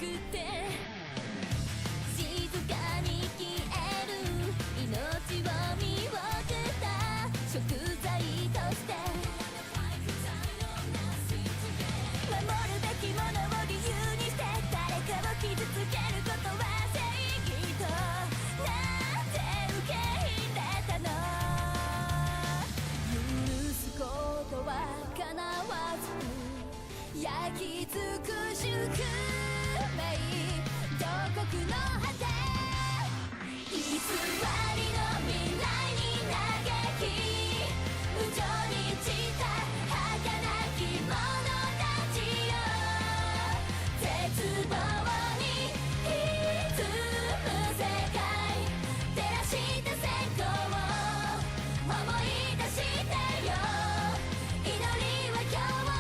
って静かに消える命を見送った食材として守るべきものを理由にして誰かを傷つけることは正義となって受け入れたの許すことは叶わず焼き尽くし宿命土国の果て偽りの未来に嘆き無情に散った儚き者たちよ絶望に歪む世界照らして線香を思い出してよ祈りは共鳴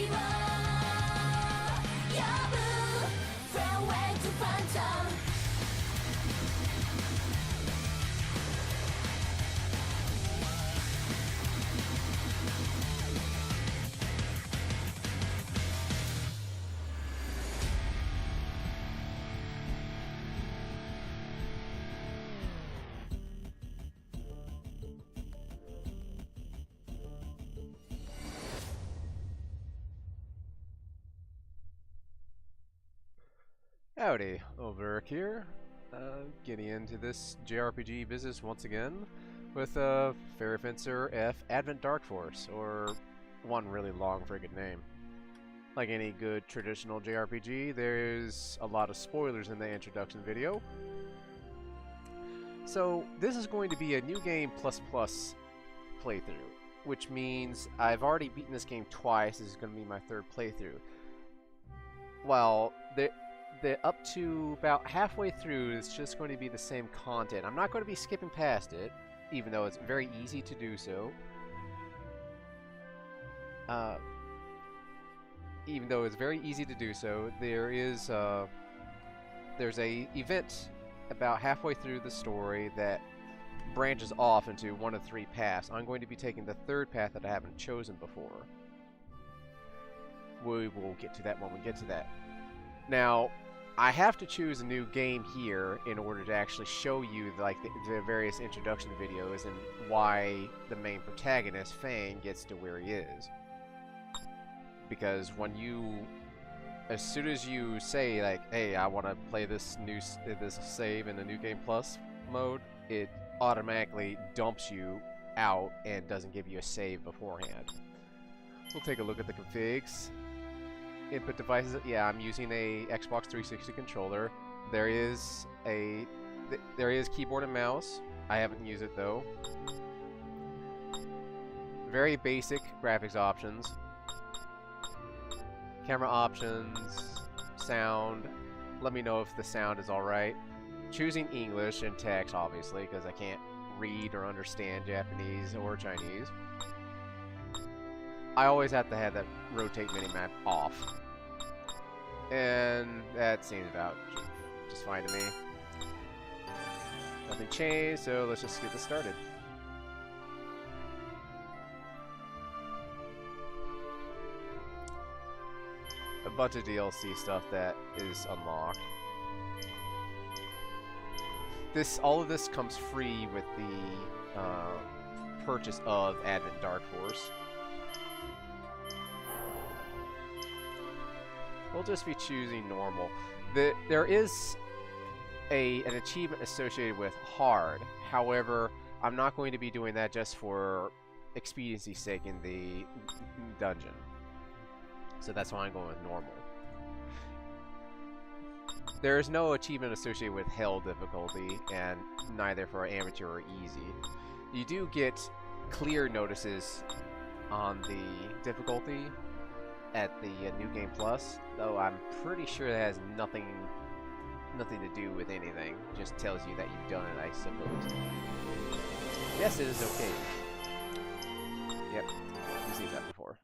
を呼ぶ From way to phantom Howdy, Ulveric here, getting into this JRPG business once again with Fairy Fencer F Advent Dark Force, or one really long friggin' name. Like any good traditional JRPG, there's a lot of spoilers in the introduction video. So this is going to be a New Game Plus Plus playthrough, which means I've already beaten this game twice. This is going to be my third playthrough. Well, the up to about halfway through it's just going to be the same content. I'm not going to be skipping past it, even though it's very easy to do so. Even though it's very easy to do so, there's a event about halfway through the story that branches off into one of three paths. I'm going to be taking the third path that I haven't chosen before. We will get to that when we get to that. Now, I have to choose a new game here in order to actually show you the various introduction videos and why the main protagonist, Fang, gets to where he is. Because as soon as you say like, hey, I want to play this save in the New Game Plus mode, it automatically dumps you out and doesn't give you a save beforehand. We'll take a look at the configs. Input devices, yeah, I'm using a Xbox 360 controller. There is keyboard and mouse. I haven't used it though. Very basic graphics options. Camera options, sound. Let me know if the sound is alright. Choosing English and text, obviously, because I can't read or understand Japanese or Chinese. I always have to have that rotate minimap off. And that seems about just fine to me. Nothing changed, so let's just get this started. A bunch of DLC stuff that is unlocked. All of this comes free with the purchase of Advent Dark Force. We'll just be choosing normal. There is an achievement associated with hard. However, I'm not going to be doing that just for expediency's sake in the dungeon. So that's why I'm going with normal. There is no achievement associated with hell difficulty, and neither for amateur or easy. You do get clear notices on the difficulty at the New Game Plus, though I'm pretty sure that has nothing to do with anything. It just tells you that you've done it, I suppose. Yes, it is okay. Yep, we've seen that before.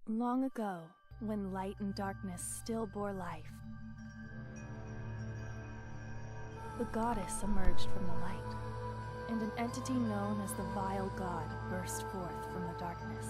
Long ago, when light and darkness still bore life, the goddess emerged from the light, and an entity known as the Vile God burst forth from the darkness.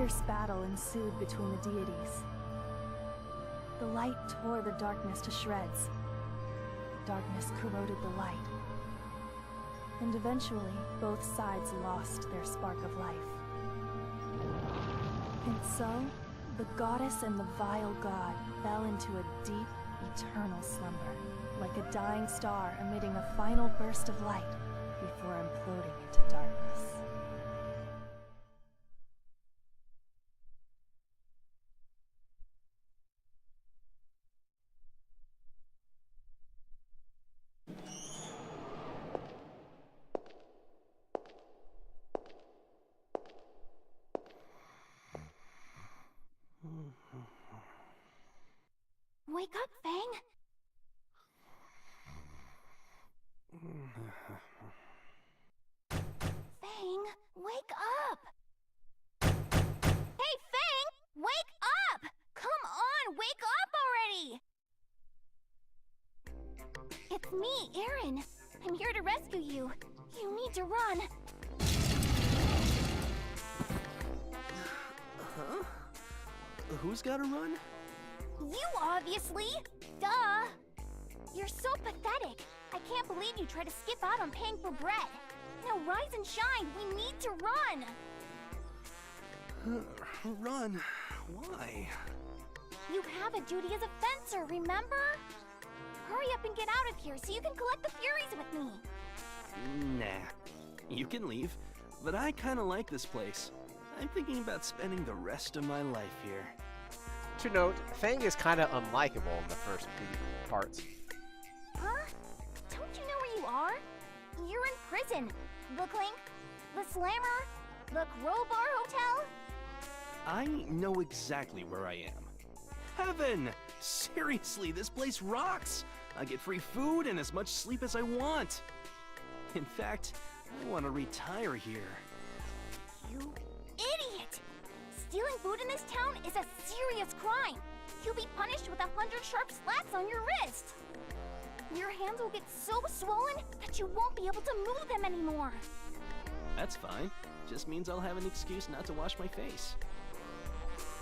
fierce battle ensued between the deities. The light tore the darkness to shreds. Darkness corroded the light. And eventually, both sides lost their spark of life. And so, the goddess and the vile god fell into a deep, eternal slumber, like a dying star emitting a final burst of light before imploding into darkness. Wake up, Fang! Fang, wake up! Hey, Fang! Wake up! Come on, wake up already! It's me, Aaron. I'm here to rescue you. You need to run. Huh? Who's gotta run? You, obviously! Duh! You're so pathetic. I can't believe you tried to skip out on paying for bread. Now rise and shine. We need to run. Run? Why? You have a duty as a fencer, remember? Hurry up and get out of here so you can collect the Furies with me. Nah. You can leave, but I kinda like this place. I'm thinking about spending the rest of my life here. To note, Fang is kind of unlikable in the first few parts. Huh? Don't you know where you are? You're in prison. The Clink, the Slammer, the Crowbar Hotel. I know exactly where I am. Heaven! Seriously, this place rocks! I get free food and as much sleep as I want. In fact, I want to retire here. You idiot! Stealing food in this town is a serious crime. You'll be punished with 100 sharp slats on your wrist. Your hands will get so swollen that you won't be able to move them anymore. That's fine. Just means I'll have an excuse not to wash my face.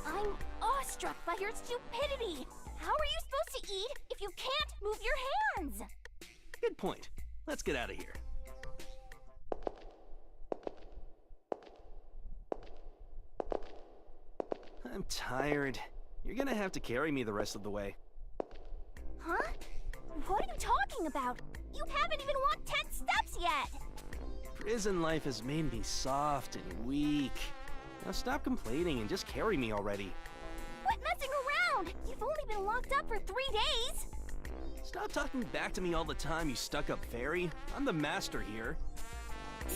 I'm awestruck by your stupidity. How are you supposed to eat if you can't move your hands? Good point. Let's get out of here. I'm tired. You're gonna have to carry me the rest of the way. Huh? What are you talking about? You haven't even walked 10 steps yet! Prison life has made me soft and weak. Now stop complaining and just carry me already. Quit messing around! You've only been locked up for 3 days! Stop talking back to me all the time, you stuck-up fairy. I'm the master here.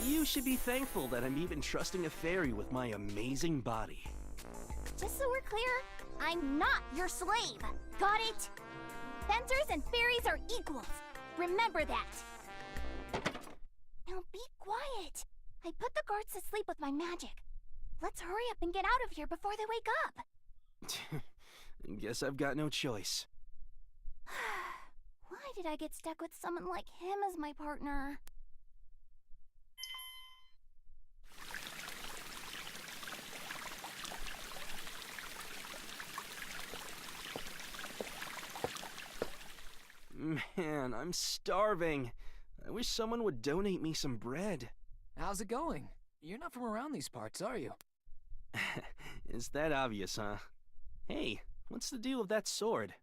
You should be thankful that I'm even trusting a fairy with my amazing body. Just so we're clear, I'm not your slave. Got it? Fencers and fairies are equals. Remember that. Now be quiet. I put the guards to sleep with my magic. Let's hurry up and get out of here before they wake up. Guess I've got no choice. Why did I get stuck with someone like him as my partner? Man, I'm starving. I wish someone would donate me some bread. How's it going? You're not from around these parts, are you? Is that obvious, huh? Hey, what's the deal with that sword?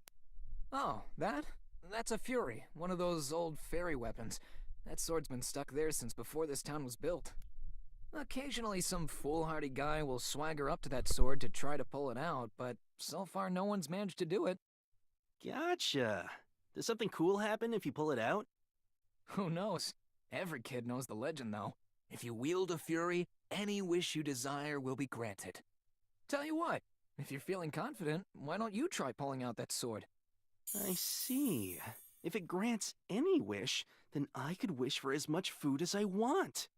Oh, that? That's a Fury, one of those old fairy weapons. That sword's been stuck there since before this town was built. Occasionally some foolhardy guy will swagger up to that sword to try to pull it out, but so far no one's managed to do it. Gotcha. Does something cool happen if you pull it out? Who knows? Every kid knows the legend, though. If you wield a Fury, any wish you desire will be granted. Tell you what, if you're feeling confident, why don't you try pulling out that sword? I see. If it grants any wish, then I could wish for as much food as I want.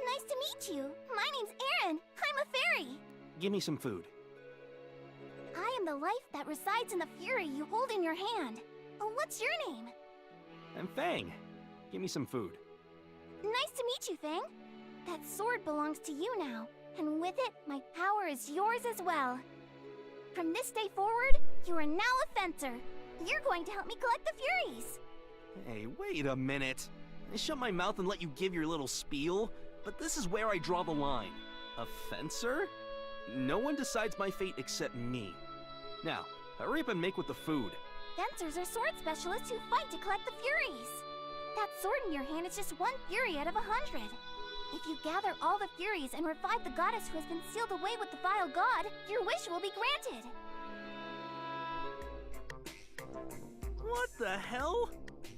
Nice to meet you. My name's Aaron. I'm a fairy. Give me some food. I am the life that resides in the fury you hold in your hand. Oh, what's your name? I'm Fang. Give me some food. Nice to meet you, Fang. That sword belongs to you now, and with it, my power is yours as well. From this day forward, you are now a fencer. You're going to help me collect the Furies. Hey, wait a minute. I shut my mouth and let you give your little spiel, but this is where I draw the line. A fencer? No one decides my fate except me. Now, hurry up and make with the food. Fencers are sword specialists who fight to collect the Furies. That sword in your hand is just one Fury out of 100. If you gather all the Furies and revive the goddess who has been sealed away with the vile god, your wish will be granted. What the hell?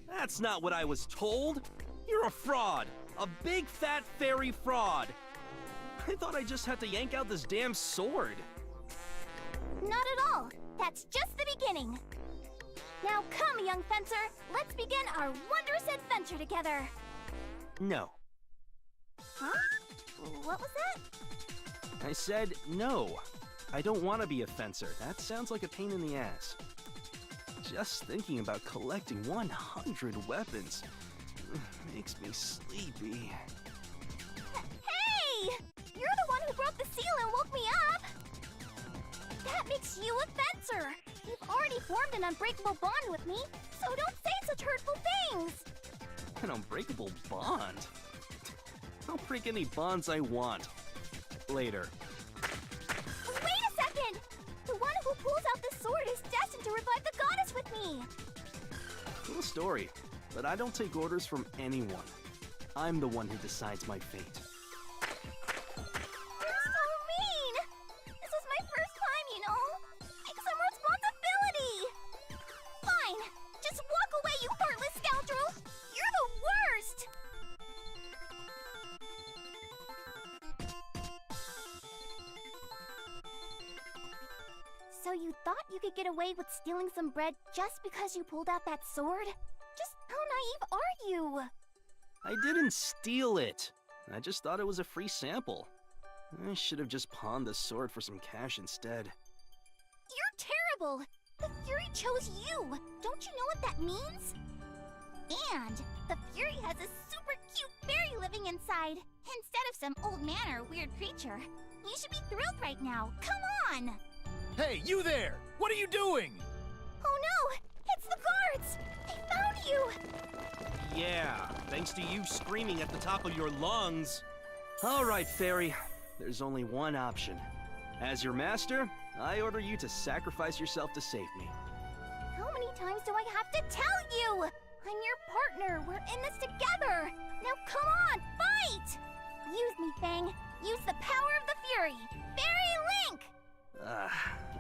That's not what I was told. You're a fraud. A big fat fairy fraud. I thought I just had to yank out this damn sword. Not at all. That's just the beginning. Now come, young fencer. Let's begin our wondrous adventure together. No. Huh? What was that? I said no. I don't want to be a fencer. That sounds like a pain in the ass. Just thinking about collecting 100 weapons makes me sleepy. Hey! You're the one who broke the seal and woke me up! That makes you a fencer! You've already formed an unbreakable bond with me, so don't say such hurtful things! An unbreakable bond? I'll break any bonds I want. Later. Wait a second! The one who pulls out this sword is destined to revive the goddess with me! Cool story, but I don't take orders from anyone. I'm the one who decides my fate. You're so mean! This is my first time, you know? Take some responsibility! Fine! Just walk away, you heartless scoundrel! You're the worst! So you thought you could get away with stealing some bread just because you pulled out that sword? Just how naive are you? I didn't steal it. I just thought it was a free sample. I should have just pawned the sword for some cash instead. You're terrible! The Fury chose you! Don't you know what that means? And the Fury has a super cute fairy living inside, instead of some old man or weird creature. You should be thrilled right now. Come on! Hey, you there! What are you doing? Oh no! It's the guards! They found you! Yeah, thanks to you screaming at the top of your lungs. All right, Fairy. There's only one option. As your master, I order you to sacrifice yourself to save me. How many times do I have to tell you? I'm your partner. We're in this together. Now come on, fight! Use me, Fang. Use the power of the Fury. Fairy Link!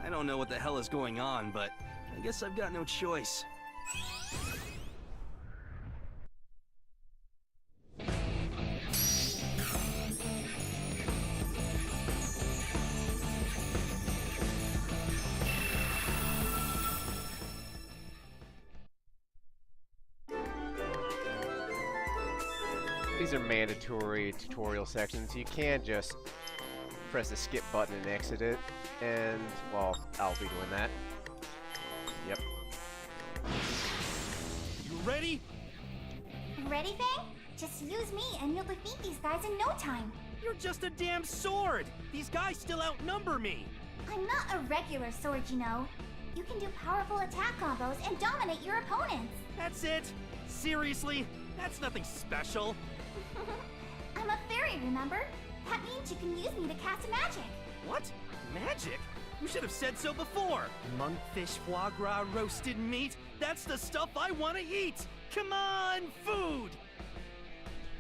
I don't know what the hell is going on, but I guess I've got no choice. These are mandatory tutorial sections. You can't just press the skip button and exit it. And, well, I'll be doing that. Yep. You ready? Ready, Fang? Just use me and you'll defeat these guys in no time. You're just a damn sword! These guys still outnumber me! I'm not a regular sword, you know. You can do powerful attack combos and dominate your opponents. That's it? Seriously? That's nothing special. I'm a fairy, remember? That means you can use me to cast magic. What? Magic? You should have said so before. Monkfish, foie gras, roasted meat. That's the stuff I want to eat. Come on, food!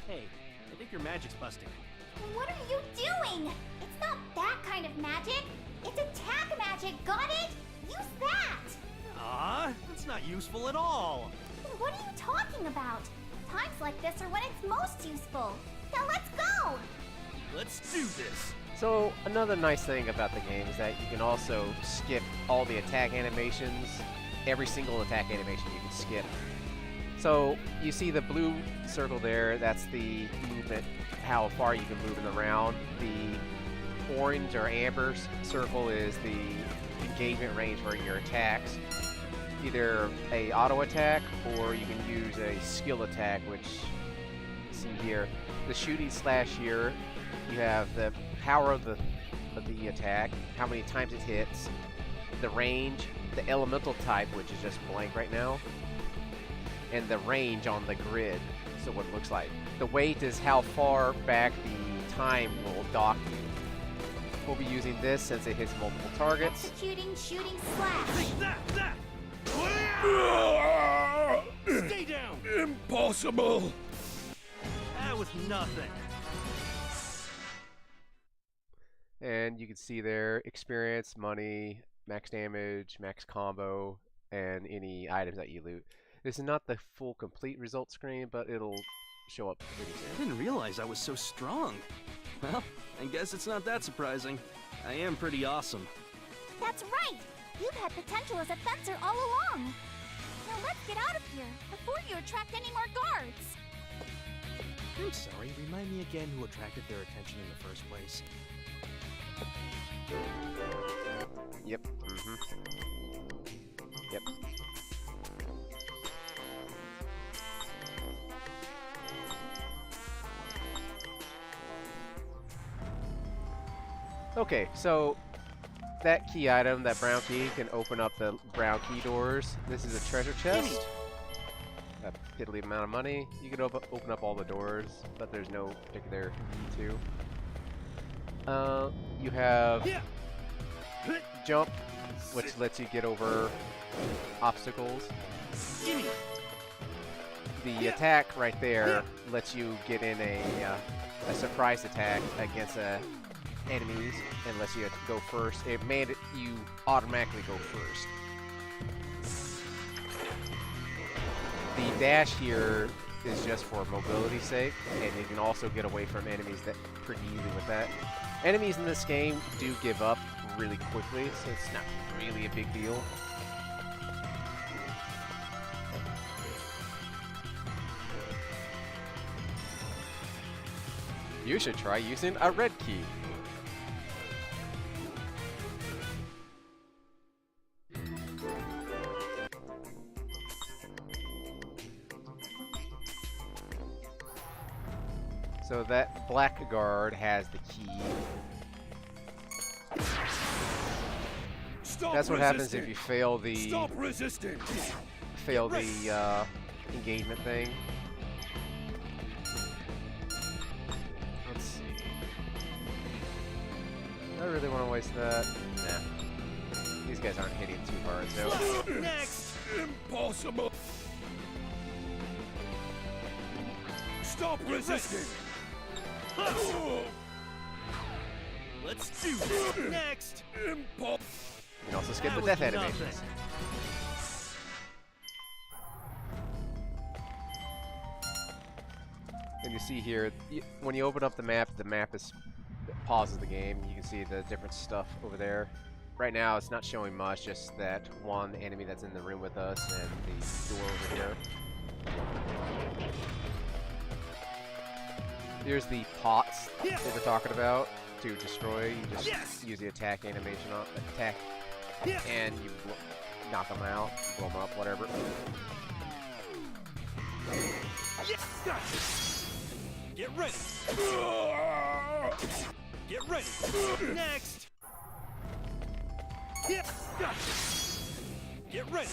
Hey, I think your magic's busting. What are you doing? It's not that kind of magic. It's attack magic, got it? Use that! That's not useful at all. Then what are you talking about? Times like this are when it's most useful. Now let's go! Let's do this. So, another nice thing about the game is that you can also skip all the attack animations. Every single attack animation you can skip. So, you see the blue circle there, that's the movement, how far you can move it around. The orange or amber circle is the engagement range for your attacks. Either a auto attack or you can use a skill attack, which see here. The shooting slash here, you have the power of the attack, how many times it hits, the range, the elemental type, which is just blank right now, and the range on the grid. So what it looks like. The weight is how far back the time will dock you. We'll be using this since it hits multiple targets. Executing shooting slash. Take that! Stay down! Impossible! That was nothing. And you can see there, experience, money, max damage, max combo, and any items that you loot. This is not the full complete result screen, but it'll show up pretty I soon. didn't realize I was so strong. Well, I guess it's not that surprising. I am pretty awesome. That's right! You've had potential as a fencer all along! Now let's get out of here, before you attract any more guards! I'm sorry, remind me again who attracted their attention in the first place. Yep. Yep. Okay, so that key item, that brown key, can open up the brown key doors. This is a treasure chest. A piddly amount of money. You can open up all the doors, but there's no particular key to. You have jump, which lets you get over obstacles. The attack right there lets you get in a surprise attack against enemies and lets you go first. It made you automatically go first. The dash here is just for mobility's sake, and you can also get away from enemies that pretty easily with that. Enemies in this game do give up really quickly, so it's not really a big deal. You should try using a red key. So that black guard has the key. That's what happens if you fail the engagement thing. Let's see. I really want to waste that. Nah. These guys aren't hitting too hard, so. Next! Impossible! Stop resisting! Let's do this! Next! Impossible! You can also skip That the death was animations. And you see here, when you open up the map pauses the game. You can see the different stuff over there. Right now, it's not showing much, just that one enemy that's in the room with us and the door over here. Here's the pots that we're talking about to destroy. You just use the attack animation on attack, and you knock them out, blow them up, whatever. Get ready! Get ready! Next! Get ready!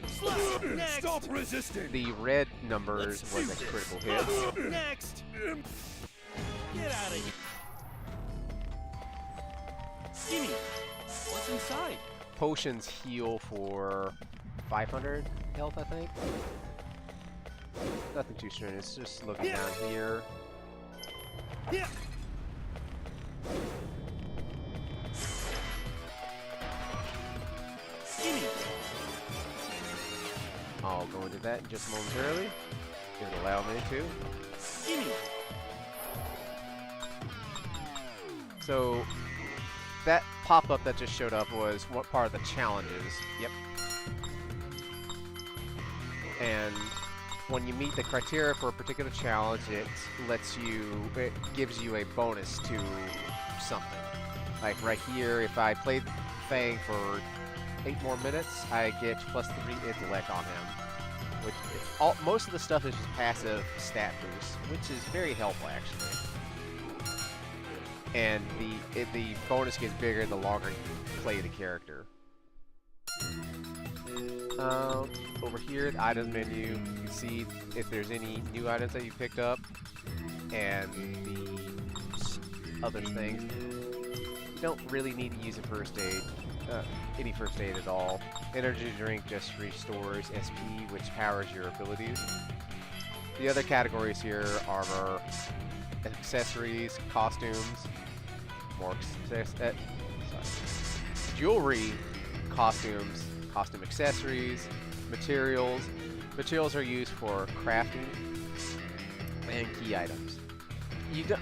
Slap! Next! Stop resisting! The red numbers was a critical hit. Next! Get out of here! Gimme! What's inside? Potions heal for 500 health, I think. Nothing too strenuous, just looking down here. I'll go into that just momentarily, if it'll allow me to. So, that pop-up that just showed up was what part of the challenges. Yep. And when you meet the criteria for a particular challenge, it gives you a bonus to something. Like right here, if I played Fang for 8 more minutes, I get +3 intellect on him. Which most of the stuff is just passive stat boost, which is very helpful actually. And the bonus gets bigger the longer you play the character. Over here, the items menu, you can see if there's any new items that you picked up, and the other things. You don't really need to use a first aid, any first aid at all. Energy drink just restores SP, which powers your abilities. The other categories here are armor, accessories, costumes, jewelry, costumes, costume accessories, materials. Materials are used for crafting and key items. You don't,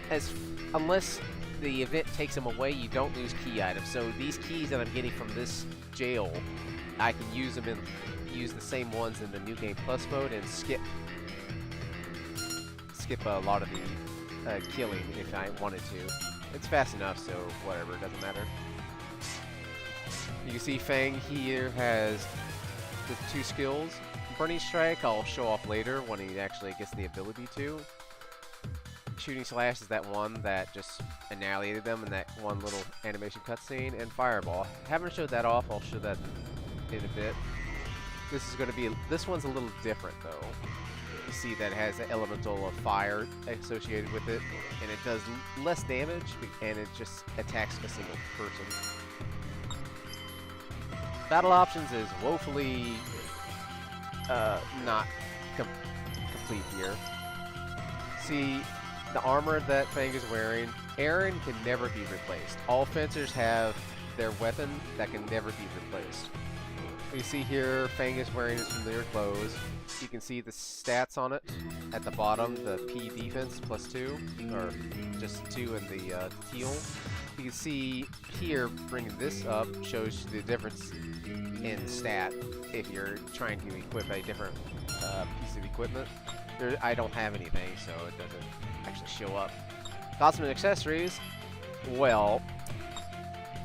unless the event takes them away, you don't lose key items. So these keys that I'm getting from this jail, I can use them use the same ones in the New Game Plus mode and skip a lot of the killing if I wanted to. It's fast enough, so whatever, it doesn't matter. You can see Fang here has the 2 skills. Burning Strike I'll show off later when he actually gets the ability to. Shooting Slash is that one that just annihilated them in that one little animation cutscene. And Fireball. Haven't showed that off, I'll show that in a bit. This one's a little different though. You see that it has an elemental of fire associated with it, and it does less damage, and it just attacks a single person. Battle options is woefully not complete here. See, the armor that Fang is wearing, Aaron can never be replaced. All fencers have their weapon that can never be replaced. You see here, Fang is wearing his familiar clothes. You can see the stats on it at the bottom, the P defense +2, or just 2 in the teal. You can see here, bringing this up shows the difference in stat if you're trying to equip a different piece of equipment. I don't have anything, so it doesn't actually show up. Costume and accessories, well,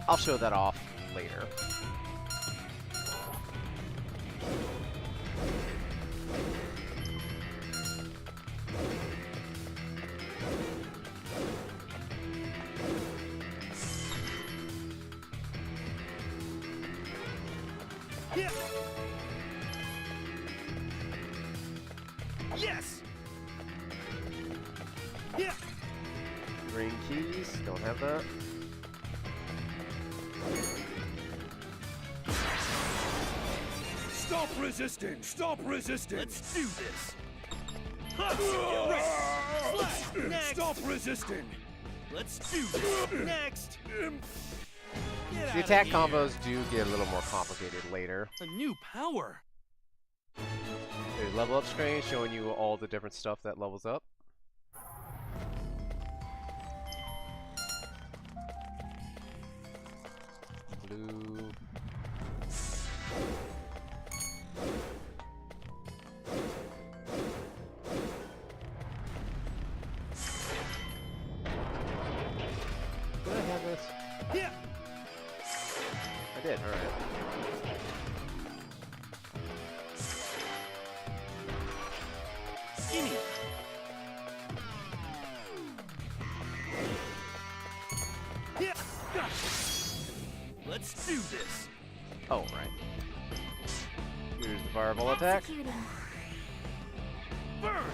I'll show that off later. Yes. Green keys, don't have that. Stop resisting! Stop resisting! Let's do this. Get ready. Slash. Next. Stop resisting! Let's do this. Next. Get The outta attack here. combos do get a little more complicated later. A new power. There's level up screen showing you all the different stuff that levels up. Blue. Did I have this? Yeah. I did, alright. Gimme. Yeah. Let's do this. Oh, right. Here's the fireball attack. Executing. Burn.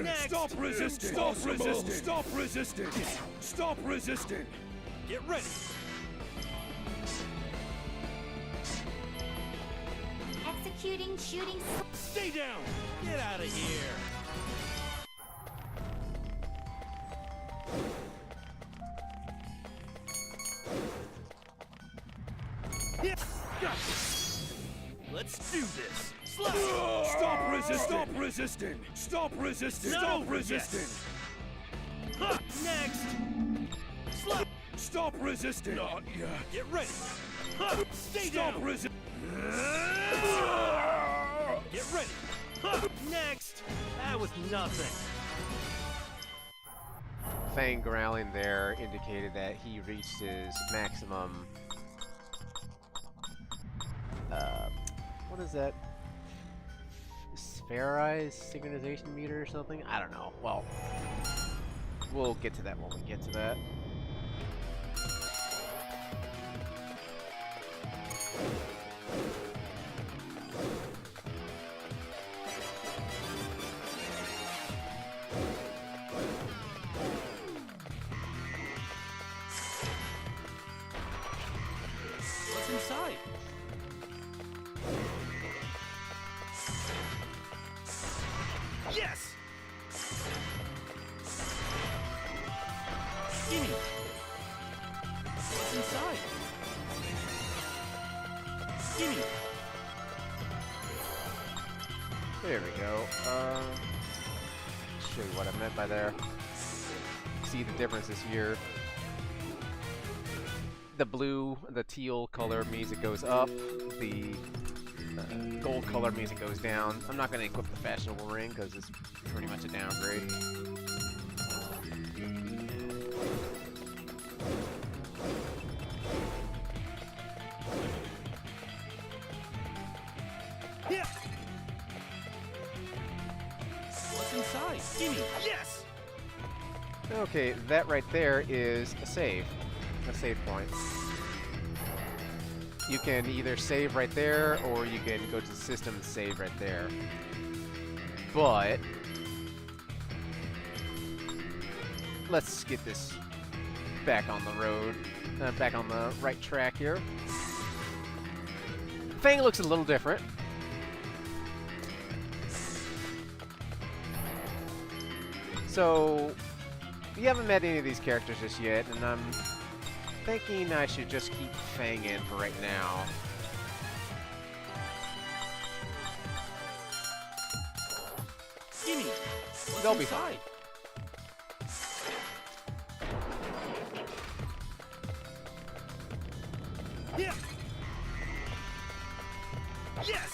Next. Stop resisting! Stop resisting! Stop resisting! Stop resisting! Get ready. Executing shooting. Stay down. Get out of here. Yeah. Let's do this. Slash. Stop resisting! Stop resisting! Stop resisting! Not Stop over resisting! Huh. Next. Slash. Stop resisting! Not yet. Get ready. Huh. Stay Stop down. resisting! Get ready. Next! That was nothing. Fang growling there indicated that he reached his maximum. What is that? Spherized synchronization meter or something? I don't know. Well, we'll get to that when we get to that. What's inside? Yes! Gimme! What's inside? Gimme! There we go. Show you what I meant by there. See the differences here. The blue, the teal color means it goes up. The gold color means it goes down. I'm not going to equip the fashionable ring because it's pretty much a downgrade. Yeah. What's inside? Gimme! Yes! Okay, that right there is a save point. You can either save right there, or you can go to the system and save right there. But let's get this back on the road, back on the right track here. Fang looks a little different. So, we haven't met any of these characters just yet, and I'm thinking I should just keep Fang in for right now. Gimme! They'll be fine. Yeah! Yes!